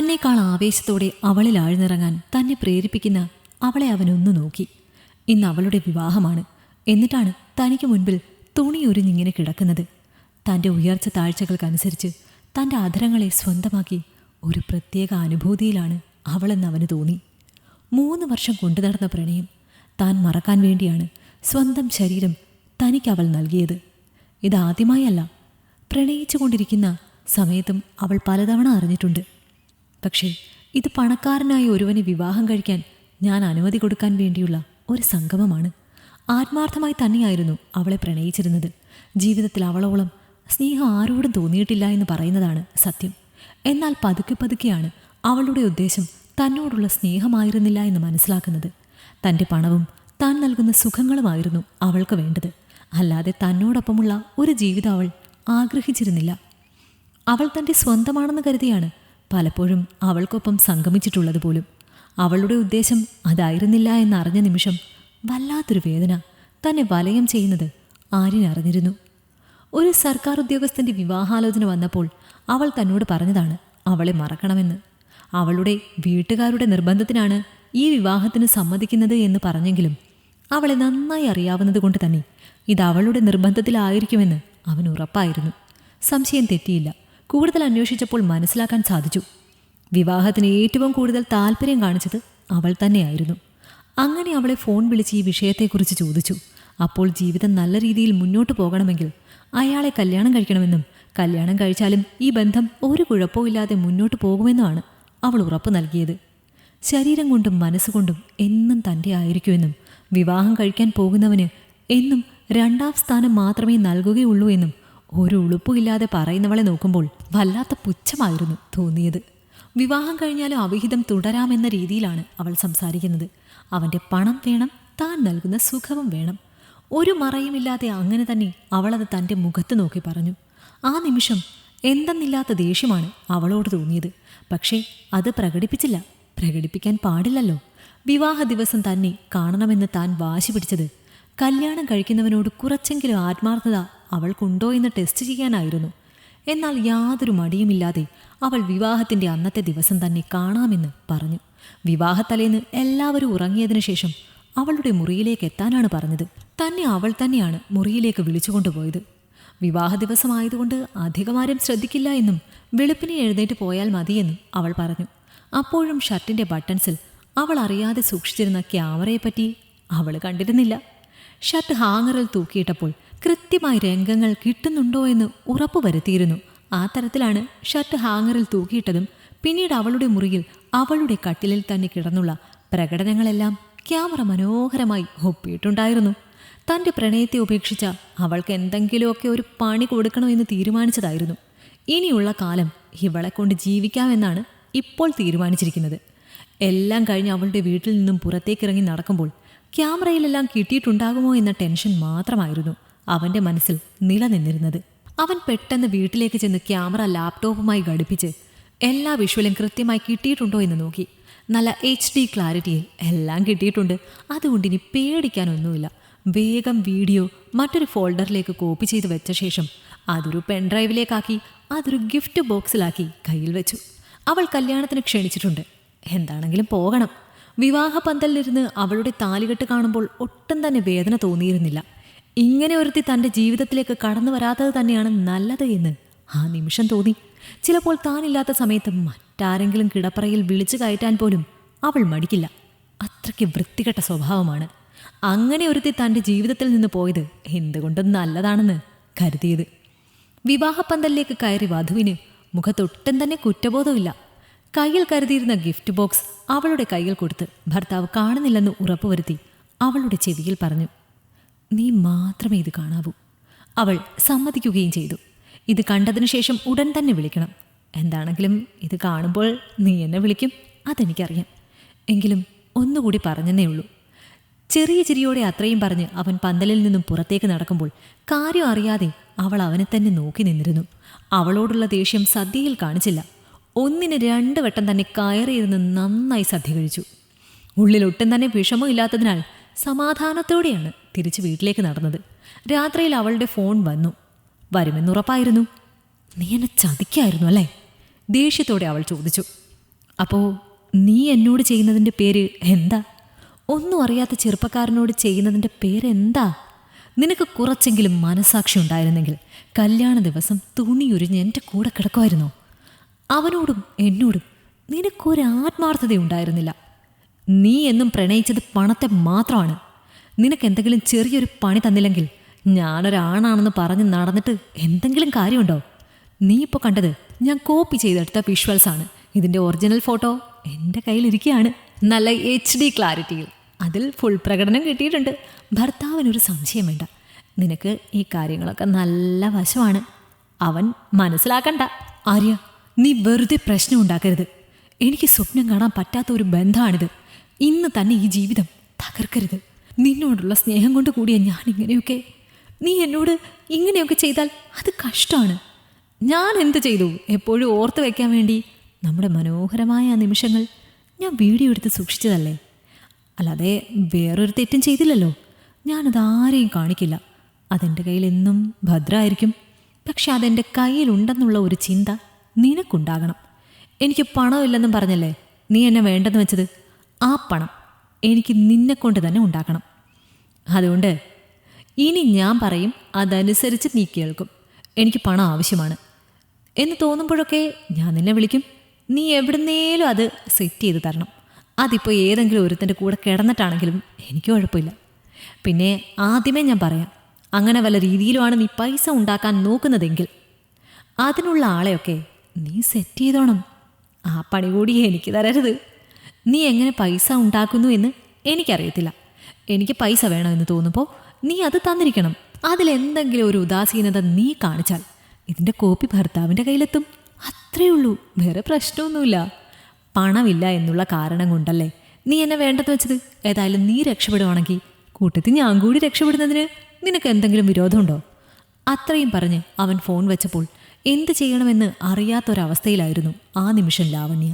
തന്നേക്കാൾ ആവേശത്തോടെ അവളിൽ ആഴ്ന്നിറങ്ങാൻ തന്നെ പ്രേരിപ്പിക്കുന്ന അവളെ അവനൊന്നു നോക്കി. ഇന്ന് അവളുടെ വിവാഹമാണ്. എന്നിട്ടാണ് തനിക്ക് മുൻപിൽ തുണിയൊരിഞ്ഞിങ്ങനെ കിടക്കുന്നത്. തൻ്റെ ഉയർച്ച താഴ്ചകൾക്കനുസരിച്ച് തൻ്റെ അധരങ്ങളെ സ്വന്തമാക്കി ഒരു പ്രത്യേക അനുഭൂതിയിലാണ് അവളെന്ന് അവന് തോന്നി. 3 വർഷം കൊണ്ടു നടന്ന പ്രണയം താൻ മറക്കാൻ വേണ്ടിയാണ് സ്വന്തം ശരീരം തനിക്കവൾ നൽകിയത്. ഇതാദ്യമായല്ല. പ്രണയിച്ചു കൊണ്ടിരിക്കുന്ന സമയത്തും അവൾ പലതവണ അറിഞ്ഞിട്ടുണ്ട്. പക്ഷേ ഇത് പണക്കാരനായ ഒരുവനെ വിവാഹം കഴിക്കാൻ ഞാൻ അനുമതി കൊടുക്കാൻ വേണ്ടിയുള്ള ഒരു സംഗമമാണ്. ആത്മാർത്ഥമായി തന്നെയായിരുന്നു അവളെ പ്രണയിച്ചിരുന്നത്. ജീവിതത്തിൽ അവളോളം സ്നേഹം ആരോടും തോന്നിയിട്ടില്ല എന്ന് പറയുന്നതാണ് സത്യം. എന്നാൽ പതുക്കെ പതുക്കെയാണ് അവളുടെ ഉദ്ദേശം തന്നോടുള്ള സ്നേഹമായിരുന്നില്ല എന്ന് മനസ്സിലാക്കുന്നത്. തൻ്റെ പണവും താൻ നൽകുന്ന സുഖങ്ങളുമായിരുന്നു അവൾക്ക് വേണ്ടത്. അല്ലാതെ തന്നോടൊപ്പമുള്ള ഒരു ജീവിതം അവൾ ആഗ്രഹിച്ചിരുന്നില്ല. അവൾ തൻ്റെ സ്വന്തമാണെന്ന് കരുതിയാണ് പലപ്പോഴും അവൾക്കൊപ്പം സംഗമിച്ചിട്ടുള്ളത് പോലും. അവളുടെ ഉദ്ദേശം അതായിരുന്നില്ല എന്നറിഞ്ഞ നിമിഷം വല്ലാത്തൊരു വേദന തന്നെ വലയം ചെയ്യുന്നത് ആര്യൻ അറിഞ്ഞിരുന്നു. ഒരു സർക്കാർ ഉദ്യോഗസ്ഥൻ്റെ വിവാഹാലോചന വന്നപ്പോൾ അവൾ തന്നോട് പറഞ്ഞതാണ് അവളെ മറക്കണമെന്ന്. അവളുടെ വീട്ടുകാരുടെ നിർബന്ധത്തിനാണ് ഈ വിവാഹത്തിന് സമ്മതിക്കുന്നത് എന്ന് പറഞ്ഞെങ്കിലും അവളെ നന്നായി അറിയാവുന്നത് കൊണ്ട് തന്നെ ഇത് അവളുടെ നിർബന്ധത്തിലായിരിക്കുമെന്ന് അവന് ഉറപ്പായിരുന്നു. സംശയം തെറ്റിയില്ല. കൂടുതൽ അന്വേഷിച്ചപ്പോൾ മനസ്സിലാക്കാൻ സാധിച്ചു. വിവാഹത്തിന് ഏറ്റവും കൂടുതൽ താല്പര്യം കാണിച്ചത് അവൾ തന്നെയായിരുന്നു. അങ്ങനെ അവളെ ഫോൺ വിളിച്ച് ഈ വിഷയത്തെക്കുറിച്ച് ചോദിച്ചു. അപ്പോൾ ജീവിതം നല്ല രീതിയിൽ മുന്നോട്ട് പോകണമെങ്കിൽ അയാളെ കല്യാണം കഴിക്കണമെന്നും കല്യാണം കഴിച്ചാലും ഈ ബന്ധം ഒരു കുഴപ്പമില്ലാതെ മുന്നോട്ട് പോകുമെന്നുമാണ് അവൾ ഉറപ്പ് നൽകിയത്. ശരീരം കൊണ്ടും മനസ്സുകൊണ്ടും എന്നും തൻ്റെ ആയിരിക്കുമെന്നും വിവാഹം കഴിക്കാൻ പോകുന്നവന് എന്നും 2ാം സ്ഥാനം മാത്രമേ നൽകുകയുള്ളൂ എന്നും ഒരു ഉളുപ്പുമില്ലാതെ പറയുന്നവളെ നോക്കുമ്പോൾ വല്ലാത്ത പുച്ഛമായിരുന്നു തോന്നിയത്. വിവാഹം കഴിഞ്ഞാലും അവിഹിതം തുടരാമെന്ന രീതിയിലാണ് അവൾ സംസാരിക്കുന്നത്. അവൻ്റെ പണം വേണം, താൻ നൽകുന്ന സുഖവും വേണം. ഒരു മറയുമില്ലാതെ അങ്ങനെ തന്നെ അവളത് തൻ്റെ മുഖത്ത് നോക്കി പറഞ്ഞു. ആ നിമിഷം എന്തെന്നില്ലാത്ത ദേഷ്യമാണ് അവളോട് തോന്നിയത്. പക്ഷേ അത് പ്രകടിപ്പിച്ചില്ല. പ്രകടിപ്പിക്കാൻ പാടില്ലല്ലോ. വിവാഹ ദിവസം തന്നെ കാണണമെന്ന് താൻ വാശി പിടിച്ചത് കല്യാണം കഴിക്കുന്നവനോട് കുറച്ചെങ്കിലും ആത്മാർത്ഥത അവൾക്കുണ്ടോ എന്ന് ടെസ്റ്റ് ചെയ്യാനായിരുന്നു. എന്നാൽ യാതൊരു മടിയുമില്ലാതെ അവൾ വിവാഹത്തിൻ്റെ അന്നത്തെ ദിവസം തന്നെ കാണാമെന്ന് പറഞ്ഞു. വിവാഹത്തലേന്ന് എല്ലാവരും ഉറങ്ങിയതിനു ശേഷം അവളുടെ മുറിയിലേക്ക് എത്താനാണ് പറഞ്ഞത്. തന്നെ അവൾ തന്നെയാണ് മുറിയിലേക്ക് വിളിച്ചുകൊണ്ടുപോയത്. വിവാഹ ദിവസമായതുകൊണ്ട് അധികമാരും ശ്രദ്ധിക്കില്ല എന്നും വെളുപ്പിനെ എഴുന്നേറ്റ് പോയാൽ മതിയെന്നും അവൾ പറഞ്ഞു. അപ്പോഴും ഷർട്ടിൻ്റെ ബട്ടൺസിൽ അവൾ അറിയാതെ സൂക്ഷിച്ചിരുന്ന ക്യാമറയെപ്പറ്റി അവൾ കണ്ടിരുന്നില്ല. ഷർട്ട് ഹാങ്ങറിൽ തൂക്കിയിട്ടപ്പോൾ കൃത്യമായി രംഗങ്ങൾ കിട്ടുന്നുണ്ടോ എന്ന് ഉറപ്പുവരുത്തിയിരുന്നു. ആ തരത്തിലാണ് ഷർട്ട് ഹാങ്ങറിൽ തൂക്കിയിട്ടതും. പിന്നീട് അവളുടെ മുറിയിൽ അവളുടെ കട്ടിലിൽ തന്നെ കിടന്നുള്ള പ്രകടനങ്ങളെല്ലാം ക്യാമറ മനോഹരമായി ഒപ്പിയിട്ടുണ്ടായിരുന്നു. തൻ്റെ പ്രണയത്തെ ഉപേക്ഷിച്ച അവൾക്ക് എന്തെങ്കിലുമൊക്കെ ഒരു പണി കൊടുക്കണമെന്ന് തീരുമാനിച്ചതായിരുന്നു. ഇനിയുള്ള കാലം ഇവളെ കൊണ്ട് ജീവിക്കാമെന്നാണ് ഇപ്പോൾ തീരുമാനിച്ചിരിക്കുന്നത്. എല്ലാം കഴിഞ്ഞ് അവളുടെ വീട്ടിൽ നിന്നും പുറത്തേക്കിറങ്ങി നടക്കുമ്പോൾ ക്യാമറയിലെല്ലാം കിട്ടിയിട്ടുണ്ടാകുമോ എന്ന ടെൻഷൻ മാത്രമായിരുന്നു അവൻ്റെ മനസ്സിൽ നിലനിന്നിരുന്നത്. അവൻ പെട്ടെന്ന് വീട്ടിലേക്ക് ചെന്ന് ക്യാമറ ലാപ്ടോപ്പുമായി ഘടിപ്പിച്ച് എല്ലാ വിഷ്വലും കൃത്യമായി കിട്ടിയിട്ടുണ്ടോ എന്ന് നോക്കി. നല്ല HD ക്ലാരിറ്റിയിൽ എല്ലാം കിട്ടിയിട്ടുണ്ട്. അതുകൊണ്ട് ഇനി പേടിക്കാനൊന്നുമില്ല. വേഗം വീഡിയോ മറ്റൊരു ഫോൾഡറിലേക്ക് കോപ്പി ചെയ്ത് വെച്ച ശേഷം അതൊരു പെൻഡ്രൈവിലേക്കാക്കി അതൊരു ഗിഫ്റ്റ് ബോക്സിലാക്കി കയ്യിൽ വെച്ചു. അവൾ കല്യാണത്തിന് ക്ഷണിച്ചിട്ടുണ്ട്. എന്താണെങ്കിലും പോകണം. വിവാഹ പന്തലിലിരുന്ന് അവളുടെ താലികെട്ട് കാണുമ്പോൾ ഒട്ടും തന്നെ വേദന തോന്നിയിരുന്നില്ല. ഇങ്ങനെ ഒരുത്തി തൻ്റെ ജീവിതത്തിലേക്ക് കടന്നു വരാത്തത് തന്നെയാണ് നല്ലത് എന്ന് ആ നിമിഷം തോന്നി. ചിലപ്പോൾ താനില്ലാത്ത സമയത്ത് മറ്റാരെങ്കിലും കിടപ്പറയിൽ വിളിച്ചു കയറ്റാൻ പോലും അവൾ മടിക്കില്ല. അത്രയ്ക്ക് വൃത്തികെട്ട സ്വഭാവമാണ്. അങ്ങനെ ഒരുത്തി തൻ്റെ ജീവിതത്തിൽ നിന്ന് പോയത് എന്തുകൊണ്ടും നല്ലതാണെന്ന് കരുതിയത്. വിവാഹപ്പന്തലിലേക്ക് കയറി വധുവിന് മുഖത്തൊട്ടും തന്നെ കുറ്റബോധമില്ല. കയ്യിൽ കരുതിയിരുന്ന ഗിഫ്റ്റ് ബോക്സ് അവളുടെ കയ്യിൽ കൊടുത്ത് ഭർത്താവ് കാണുന്നില്ലെന്ന് ഉറപ്പുവരുത്തി അവളുടെ ചെവിയിൽ പറഞ്ഞു, നീ മാത്രമേ ഇത് കാണാവൂ. അവൾ സമ്മതിക്കുകയും ചെയ്തു. ഇത് കണ്ടതിനു ശേഷം ഉടൻ തന്നെ വിളിക്കണം. എന്താണെങ്കിലും ഇത് കാണുമ്പോൾ നീ എന്നെ വിളിക്കും, അതെനിക്കറിയാം. എങ്കിലും ഒന്നുകൂടി പറഞ്ഞെന്നേ ഉള്ളൂ. ചെറിയ ചിരിയോടെ അത്രയും പറഞ്ഞ് അവൻ പന്തലിൽ നിന്നും പുറത്തേക്ക് നടക്കുമ്പോൾ കാര്യം അറിയാതെ അവൾ അവനെ തന്നെ നോക്കി നിന്നിരുന്നു. അവളോടുള്ള ദേഷ്യം സദ്യയിൽ കാണിച്ചില്ല. 1ന് 2 വട്ടം തന്നെ കയറിയിരുന്ന് നന്നായി സദ്യ കഴിച്ചു. ഉള്ളിലൊട്ടും തന്നെ വിഷമമില്ലാത്തതിനാൽ സമാധാനത്തോടെയാണ് തിരിച്ച് വീട്ടിലേക്ക് നടന്നത്. രാത്രിയിൽ അവളുടെ ഫോൺ വന്നു. വരുമെന്നുറപ്പായിരുന്നു. നീ എന്നെ ചതിക്കായിരുന്നു അല്ലേ? ദേഷ്യത്തോടെ അവൾ ചോദിച്ചു. അപ്പോൾ നീ എന്നോട് ചെയ്യുന്നതിൻ്റെ പേര് എന്താ? ഒന്നും അറിയാത്ത ചെറുപ്പക്കാരനോട് ചെയ്യുന്നതിൻ്റെ പേരെന്താ? നിനക്ക് കുറച്ചെങ്കിലും മനസാക്ഷി ഉണ്ടായിരുന്നെങ്കിൽ കല്യാണ ദിവസം തുണിയുരിഞ്ഞ് എൻ്റെ കൂടെ കിടക്കുമായിരുന്നോ? അവനോടും എന്നോടും നിനക്കൊരാത്മാർത്ഥതയുണ്ടായിരുന്നില്ല. നീ എന്നും പ്രണയിച്ചത് പണത്തെ മാത്രമാണ്. നിനക്കെന്തെങ്കിലും ചെറിയൊരു പണി തന്നില്ലെങ്കിൽ ഞാനൊരാണാണെന്ന് പറഞ്ഞ് നടന്നിട്ട് എന്തെങ്കിലും കാര്യമുണ്ടോ? നീ ഇപ്പോൾ കണ്ടത് ഞാൻ കോപ്പി ചെയ്തെടുത്ത വിഷ്വൽസാണ്. ഇതിൻ്റെ ഒറിജിനൽ ഫോട്ടോ എൻ്റെ കയ്യിലിരിക്കുകയാണ്, നല്ല HD ക്ലാരിറ്റിയിൽ. അതിൽ ഫുൾ പ്രകടനം കിട്ടിയിട്ടുണ്ട്. ഭർത്താവിനൊരു സംശയം വേണ്ട. നിനക്ക് ഈ കാര്യങ്ങളൊക്കെ നല്ല വശമാണ്. അവൻ മനസ്സിലാക്കണ്ട. ആര്യ, നീ വെറുതെ പ്രശ്നം ഉണ്ടാക്കരുത്. എനിക്ക് സ്വപ്നം കാണാൻ പറ്റാത്ത ഒരു ബന്ധമാണിത്. ഇന്ന് തന്നെ ഈ ജീവിതം തകർക്കരുത്. നിന്നോടുള്ള സ്നേഹം കൊണ്ട് കൂടിയ ഞാനിങ്ങനെയൊക്കെ, നീ എന്നോട് ഇങ്ങനെയൊക്കെ ചെയ്താൽ അത് കഷ്ടമാണ്. ഞാൻ എന്ത് ചെയ്തു? എപ്പോഴും ഓർത്ത് വയ്ക്കാൻ വേണ്ടി നമ്മുടെ മനോഹരമായ ആ നിമിഷങ്ങൾ ഞാൻ വീഡിയോ എടുത്ത് സൂക്ഷിച്ചതല്ലേ? അല്ലാതെ വേറൊരു തെറ്റും ചെയ്തില്ലല്ലോ. ഞാനതാരെയും കാണിക്കില്ല. അതെൻ്റെ കയ്യിൽ എന്നും ഭദ്രമായിരിക്കും. പക്ഷെ അതെൻ്റെ കയ്യിലുണ്ടെന്നുള്ള ഒരു ചിന്ത നിനക്കുണ്ടാകണം. എനിക്ക് പണമില്ലെന്നും പറഞ്ഞല്ലേ നീ എന്നെ വേണ്ടെന്ന് വെച്ചത്? ആ പണം എനിക്ക് നിന്നെക്കൊണ്ട് തന്നെ ഉണ്ടാക്കണം. അതുകൊണ്ട് ഇനി ഞാൻ പറയും, അതനുസരിച്ച് നീ കേൾക്കും. എനിക്ക് പണം ആവശ്യമാണ് എന്ന് തോന്നുമ്പോഴൊക്കെ ഞാൻ നിന്നെ വിളിക്കും. നീ എവിടുന്നേലും അത് സെറ്റ് ചെയ്ത് തരണം. അതിപ്പോൾ ഏതെങ്കിലും ഒരുത്തൻ്റെ കൂടെ കിടന്നിട്ടാണെങ്കിലും എനിക്ക് കുഴപ്പമില്ല. പിന്നെ ആദ്യമേ ഞാൻ പറയാം, അങ്ങനെ വല്ല രീതിയിലുമാണ് നീ പൈസ ഉണ്ടാക്കാൻ നോക്കുന്നതെങ്കിൽ അതിനുള്ള ആളെയൊക്കെ നീ സെറ്റ് ചെയ്തോണം. ആ പണി കൂടി എനിക്ക് തരരുത്. നീ എങ്ങനെ പൈസ ഉണ്ടാക്കുന്നു എന്ന് എനിക്കറിയത്തില്ല. എനിക്ക് പൈസ വേണമെന്ന് തോന്നുമ്പോൾ നീ അത് തന്നിരിക്കണം. അതിലെന്തെങ്കിലും ഒരു ഉദാസീനത നീ കാണിച്ചാൽ ഇതിൻ്റെ കോപ്പി ഭർത്താവിൻ്റെ കയ്യിലെത്തും. അത്രയേ ഉള്ളൂ, വേറെ പ്രശ്നമൊന്നുമില്ല. പണമില്ല എന്നുള്ള കാരണം കൊണ്ടല്ലേ നീ എന്നെ വേണ്ടെന്ന് വെച്ചത്? ഏതായാലും നീ രക്ഷപ്പെടുവാണെങ്കിൽ കൂട്ടത്തിൽ ഞാൻ കൂടി രക്ഷപ്പെടുന്നതിന് നിനക്ക് എന്തെങ്കിലും വിരോധമുണ്ടോ? അത്രയും പറഞ്ഞ് അവൻ ഫോൺ വെച്ചപ്പോൾ എന്ത് ചെയ്യണമെന്ന് അറിയാത്തൊരവസ്ഥയിലായിരുന്നു ആ നിമിഷം ലാവണ്യ.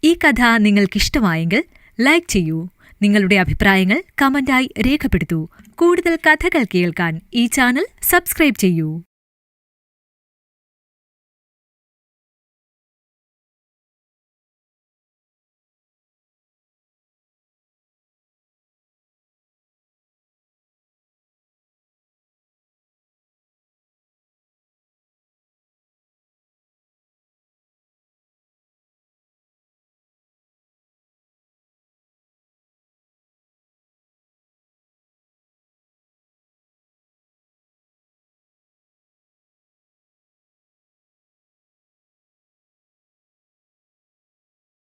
ഈ കഥ നിങ്ങൾക്കിഷ്ടമായെങ്കിൽ ലൈക്ക് ചെയ്യൂ. നിങ്ങളുടെ അഭിപ്രായങ്ങൾ കമന്റായി രേഖപ്പെടുത്തൂ. കൂടുതൽ കഥകൾ കേൾക്കാൻ ഈ ചാനൽ സബ്സ്ക്രൈബ് ചെയ്യൂ.